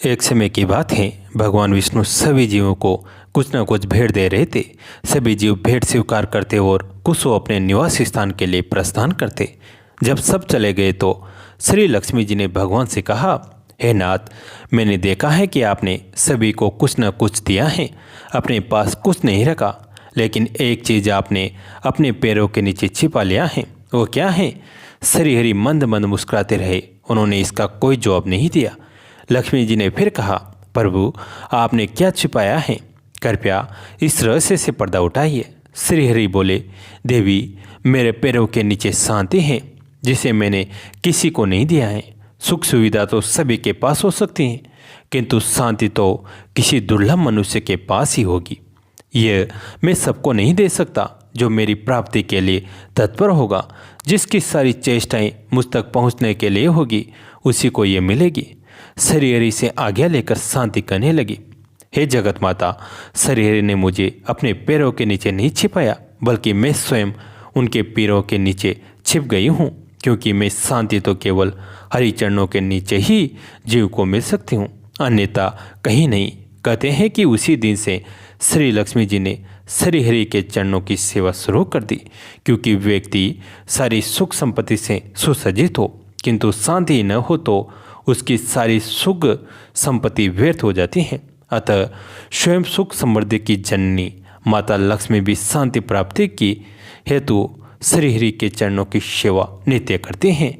एक समय की बात है। भगवान विष्णु सभी जीवों को कुछ न कुछ भेंट दे रहे थे। सभी जीव भेंट स्वीकार करते और कुछ वो अपने निवास स्थान के लिए प्रस्थान करते। जब सब चले गए तो श्री लक्ष्मी जी ने भगवान से कहा, हे नाथ, मैंने देखा है कि आपने सभी को कुछ न कुछ दिया है, अपने पास कुछ नहीं रखा, लेकिन एक चीज़ आपने अपने पैरों के नीचे छिपा लिया है। वो क्या है? श्री हरि मंद मंद मुस्कुराते रहे। उन्होंने इसका कोई जवाब नहीं दिया। लक्ष्मी जी ने फिर कहा, प्रभु, आपने क्या छिपाया है? कृपया इस रहस्य से पर्दा उठाइए। श्री हरि बोले, देवी, मेरे पैरों के नीचे शांति है जिसे मैंने किसी को नहीं दिया है। सुख सुविधा तो सभी के पास हो सकती है, किंतु शांति तो किसी दुर्लभ मनुष्य के पास ही होगी। यह मैं सबको नहीं दे सकता। जो मेरी प्राप्ति के लिए तत्पर होगा, जिसकी सारी चेष्टाएं मुझ तक पहुंचने के लिए होगी, उसी को ये मिलेगी। श्री हरि से आज्ञा लेकर शांति कहने लगी, हे जगत माता, श्री हरि ने मुझे अपने पैरों के नीचे नहीं छिपाया, बल्कि मैं स्वयं उनके पैरों के नीचे छिप गई हूँ, क्योंकि मैं शांति तो केवल हरि चरणों के नीचे ही जीव को मिल सकती हूँ, अन्यथा कहीं नहीं। कहते हैं कि उसी दिन से श्री लक्ष्मी जी ने श्री हरि के चरणों की सेवा शुरू कर दी, क्योंकि व्यक्ति सारी सुख संपत्ति से सुसज्जित हो, किंतु शांति न हो तो उसकी सारी सुख संपत्ति व्यर्थ हो जाती है। अतः स्वयं सुख समृद्धि की जननी माता लक्ष्मी भी शांति प्राप्ति की हेतु श्री हरि के चरणों की सेवा नित्य करते हैं।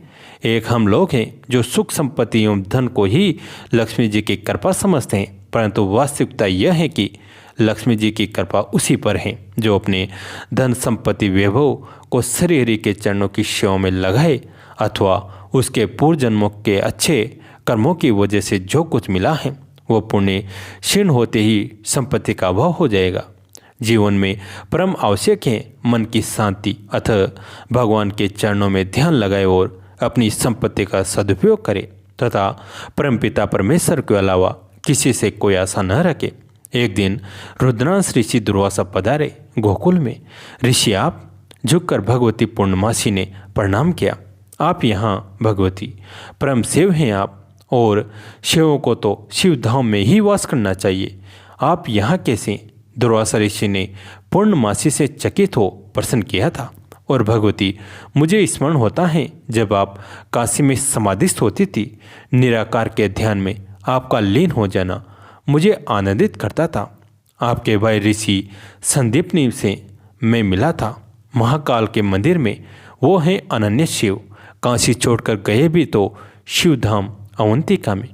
एक हम लोग हैं जो सुख संपत्ति एवं धन को ही लक्ष्मी जी की कृपा समझते हैं, परंतु वास्तविकता यह है कि लक्ष्मी जी की कृपा उसी पर है जो अपने धन संपत्ति वैभव को श्री हरि के चरणों की सेवा में लगाए, अथवा उसके पूर्व जन्मों के अच्छे कर्मों की वजह से जो कुछ मिला है वो पुण्य क्षीण होते ही संपत्ति का अभाव हो जाएगा। जीवन में परम आवश्यक है मन की शांति, अतः भगवान के चरणों में ध्यान लगाए और अपनी संपत्ति का सदुपयोग करे तथा परमपिता परमेश्वर के अलावा किसी से कोई आशा न रखे। एक दिन रुद्रांश ऋषि दुर्वासा पधारे गोकुल में। ऋषि आप झुककर भगवती पूर्णमासी ने प्रणाम किया। आप यहाँ भगवती परम शिव हैं आप, और शिवों को तो शिव धाम में ही वास करना चाहिए। आप यहाँ कैसे? दुर्वासा ऋषि ने पूर्णमासी से चकित हो प्रश्न किया था। और भगवती, मुझे स्मरण होता है जब आप काशी में समाधिस्थ होती थी, निराकार के ध्यान में आपका लीन हो जाना मुझे आनंदित करता था। आपके भाई ऋषि संदीपनी से मैं मिला था महाकाल के मंदिर में। वो है अनन्य शिव, काशी छोड़कर गए भी तो शिवधाम अवंतिका में,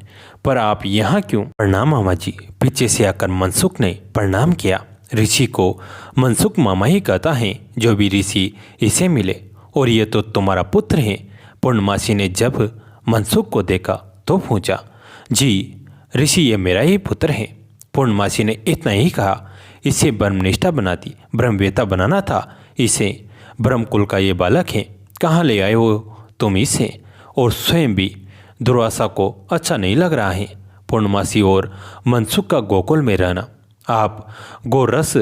पर आप यहाँ क्यों? प्रणाम मामा जी। पीछे से आकर मनसुख ने प्रणाम किया। ऋषि को मनसुख मामा ही कहता है। जो भी ऋषि इसे मिले, और ये तो तुम्हारा पुत्र है। पूर्णमासी ने जब मनसुख को देखा तो पूछा, जी ऋषि, ये मेरा ही पुत्र है। पूर्णमासी ने इतना ही कहा, इसे ब्रह्मनिष्ठा बनाती, ब्रह्मवेता बनाना था इसे। ब्रह्मकुल का ये बालक है, कहाँ ले आए हो तुम इसे? और स्वयं भी दुर्वासा को अच्छा नहीं लग रहा है पूर्णमासी और मनसुख का गोकुल में रहना। आप गोरस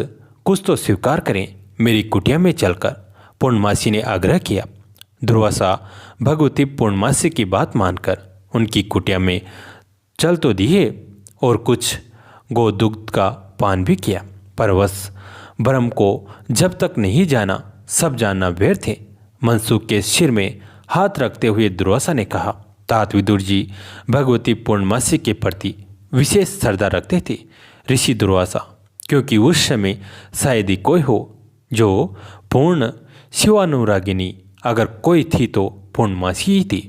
कुछ तो स्वीकार करें मेरी कुटिया में चलकर, पूर्णमासी ने आग्रह किया। दुर्वासा भगवती पूर्णमासी की बात मानकर उनकी कुटिया में चल तो दिए और कुछ गोदुग्ध का पान भी किया, पर बस ब्रह्म को जब तक नहीं जाना सब जानना व्यर्थ है। मनसुख के सिर में हाथ रखते हुए दुर्वासा ने कहा, तात विदुर जी भगवती पूर्णमासी के प्रति विशेष श्रद्धा रखते थे ऋषि दुर्वासा, क्योंकि उस समय शायद ही कोई हो जो पूर्ण शिवानुरागिनी अगर कोई थी तो पूर्णमासी ही थी।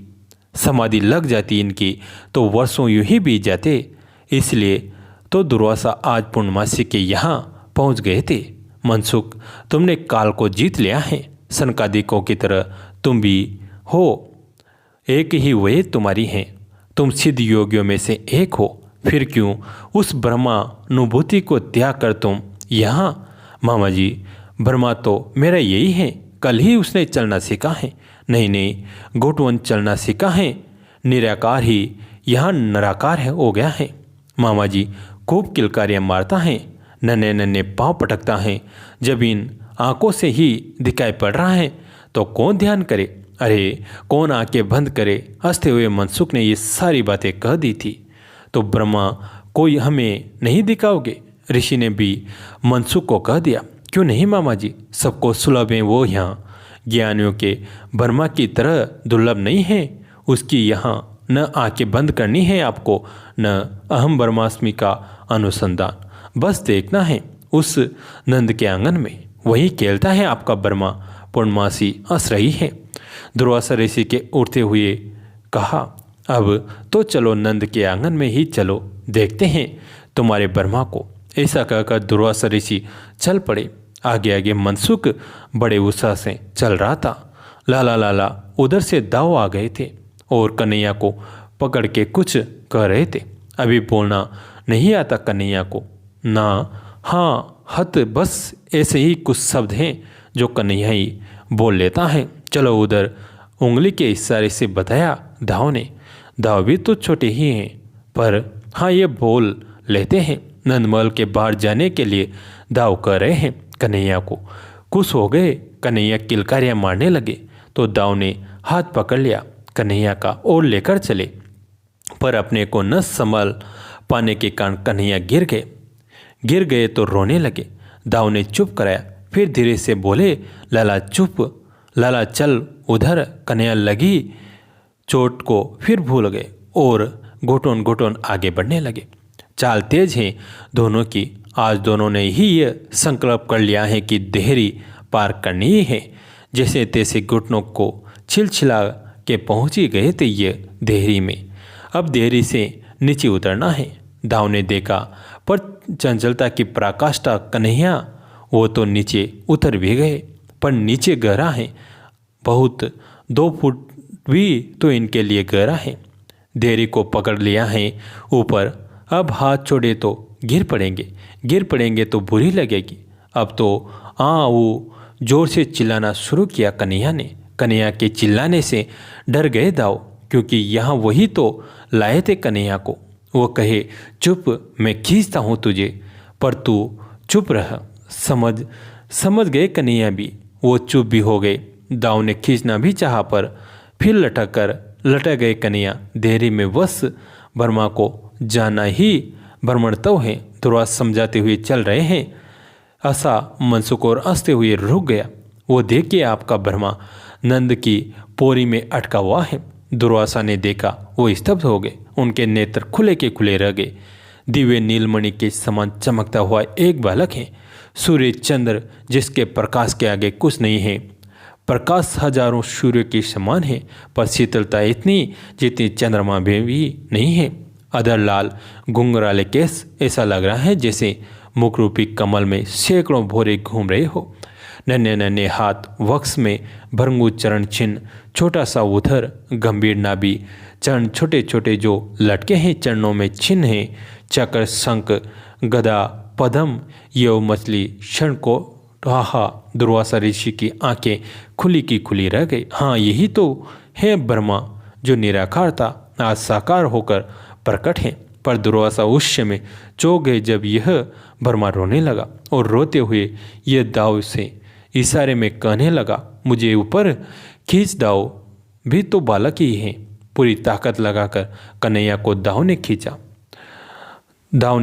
समाधि लग जाती इनकी तो वर्षों यूं ही बीत जाते। इसलिए तो दुर्वासा आज पूर्णमासी के यहाँ पहुँच गए थे। मनसुख, तुमने काल को जीत लिया है। सनकादिकों की तरह तुम भी हो, एक ही वे तुम्हारी हैं। तुम सिद्ध योगियों में से एक हो, फिर क्यों उस ब्रह्मानुभूति को त्याग कर तुम यहाँ? मामा जी, ब्रह्मा तो मेरा यही है, कल ही उसने चलना सीखा है। नहीं नहीं, घुटवन चलना सीखा है। निराकार ही यहाँ निराकार है हो गया है। मामा जी खूब किलकारियाँ मारता है, नन्हे नन्हे पाँव पटकता है। जब इन आंखों से ही दिखाई पड़ रहा है तो कौन ध्यान करे? अरे कौन आंखें बंद करे? हंसते हुए मनसुख ने ये सारी बातें कह दी थी। तो ब्रह्मा को हमें नहीं दिखाओगे? ऋषि ने भी मनसुख को कह दिया। क्यों नहीं मामा जी, सबको सुलभ है वो यहाँ, ज्ञानियों के ब्रह्मा की तरह दुर्लभ नहीं है। उसकी यहाँ न आंखें बंद करनी है आपको, न अहम ब्रह्मास्मि का अनुसंधान, बस देखना है उस नंद के आंगन में, वही खेलता है आपका ब्रह्मा, पूर्णमासी हंस रही है। दुर्वासा ऋषि के उठते हुए कहा, अब तो चलो नंद के आंगन में ही चलो, देखते हैं तुम्हारे ब्रह्मा को। ऐसा कहकर दुर्वासा ऋषि चल पड़े। आगे आगे मनसुख बड़े उत्साह से चल रहा था। लाला लाला उधर से दाव आ गए थे और कन्हैया को पकड़ के कुछ कह रहे थे। अभी बोलना नहीं आता कन्हैया को, ना हाँ हत, बस ऐसे ही कुछ शब्द हैं जो कन्हैया ही बोल लेता है। चलो उधर, उंगली के इशारे से बताया दाव ने। दाव भी तो छोटे ही हैं, पर हाँ ये बोल लेते हैं। नंदमहल के बाहर जाने के लिए दाव कर रहे हैं कन्हैया को। खुश हो गए कन्हैया, किलकारियाँ मारने लगे तो दाव ने हाथ पकड़ लिया कन्हैया का और लेकर चले, पर अपने को न संभाल पाने के कारण कन्हैया गिर गए तो रोने लगे। दाव ने चुप कराया, फिर धीरे से बोले, लाला चुप, लाला चल उधर। कन्हैया लगी चोट को फिर भूल गए और घुटन घुटन आगे बढ़ने लगे। चाल तेज है दोनों की। आज दोनों ने ही ये संकल्प कर लिया है कि देहरी पार करनी ही है। जैसे तैसे घुटनों को छिलछिला के पहुंच ही गए थे ये देहरी में। अब देहरी से नीचे उतरना है। दाव ने देखा, पर चंचलता की पराकाष्ठा कन्हैया, वो तो नीचे उतर भी गए, पर नीचे गहरा है बहुत, 2 फुट भी तो इनके लिए गहरा है। देहरी को पकड़ लिया है ऊपर, अब हाथ छोड़े तो गिर पड़ेंगे तो बुरी लगेगी। अब तो वो जोर से चिल्लाना शुरू किया कन्हैया ने। कन्हैया के चिल्लाने से डर गए दाव, क्योंकि यहाँ वही तो लाए थे कन्हैया को। वो कहे, चुप, मैं खींचता हूँ तुझे, पर तू चुप रह। समझ गए कन्हैया भी, वो चुप भी हो गए। दाव ने खींचना भी चाहा, पर फिर लटक गए कन्हैया। देहरी में बस ब्रह्मा को जाना ही भ्रमणतव है। दुर्वासा समझाते हुए चल रहे हैं। ऐसा मनसुख और हंसते हुए रुक गया। वो देखिए आपका ब्रह्मा नंद की पोरी में अटका हुआ है। दुर्वासा ने देखा, वो स्तब्ध हो गए। उनके नेत्र खुले के खुले रह गए। दिव्य नीलमणि के समान चमकता हुआ एक बालक है। सूर्य चंद्र जिसके प्रकाश के आगे कुछ नहीं है। प्रकाश हजारों सूर्य के समान है, पर शीतलता इतनी जितनी चंद्रमा में भी नहीं है। अधर लाल घुंघराले केस, ऐसा लग रहा है जैसे मुखरूपी कमल में सैकड़ों भौरे घूम रहे हो। नन्हे नन्हे हाथ, वक्ष में भरंगू चरण चिन्ह, छोटा सा उधर गंभीर नाभि, चरण छोटे छोटे जो लटके हैं, चरणों में चिन्ह हैं, चक्र, शंख, गदा, पद्म, ये मछली क्षण को आहा। दुर्वासा ऋषि की आंखें खुली की खुली रह गई। हाँ, यही तो है ब्रह्मा जो निराकार था, आज साकार होकर प्रकट है। पर दुर्वासा उस समय चौंक गए जब यह ब्रह्मा रोने लगा और रोते हुए यह दाव से इशारे में कहने लगा, मुझे ऊपर खींच। दाव भी तो बालक ही है। पूरी ताकत लगाकर कन्हैया को दाव ने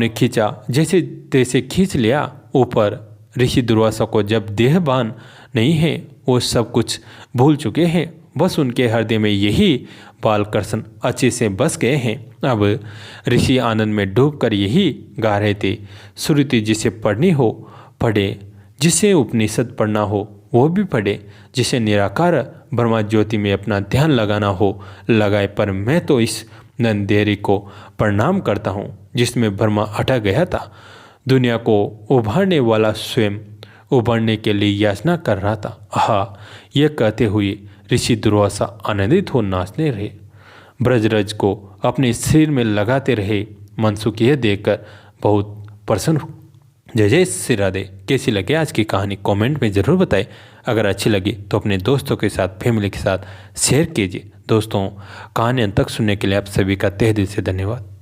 खींचा, जैसे तैसे खींच लिया ऊपर। ऋषि दुर्वासा को जब देहभान नहीं है, वो सब कुछ भूल चुके हैं। बस उनके हृदय में यही बालकृष्ण अच्छे से बस गए हैं। अब ऋषि आनंद में डूबकर यही गा रहे थे, श्रुति जिसे पढ़नी हो पढ़े, जिसे उपनिषद पढ़ना हो वो भी पढ़े, जिसे निराकार ब्रह्मा ज्योति में अपना ध्यान लगाना हो लगाए। पर मैं तो इस नंद देहरी को प्रणाम करता हूँ जिसमें ब्रह्मा अटक गया था। दुनिया को उभारने वाला स्वयं उभरने के लिए याचना कर रहा था। आहा, यह कहते हुए ऋषि दुर्वासा आनंदित हो नाचने रहे, ब्रजरज को अपने सिर में लगाते रहे। मनसुख यह देखकर बहुत प्रसन्न। जय जय श्री राधे। कैसी लगे आज की कहानी कमेंट में ज़रूर बताएं। अगर अच्छी लगी तो अपने दोस्तों के साथ, फैमिली के साथ शेयर कीजिए। दोस्तों, कहानी अंत तक सुनने के लिए आप सभी का तहे दिल से धन्यवाद।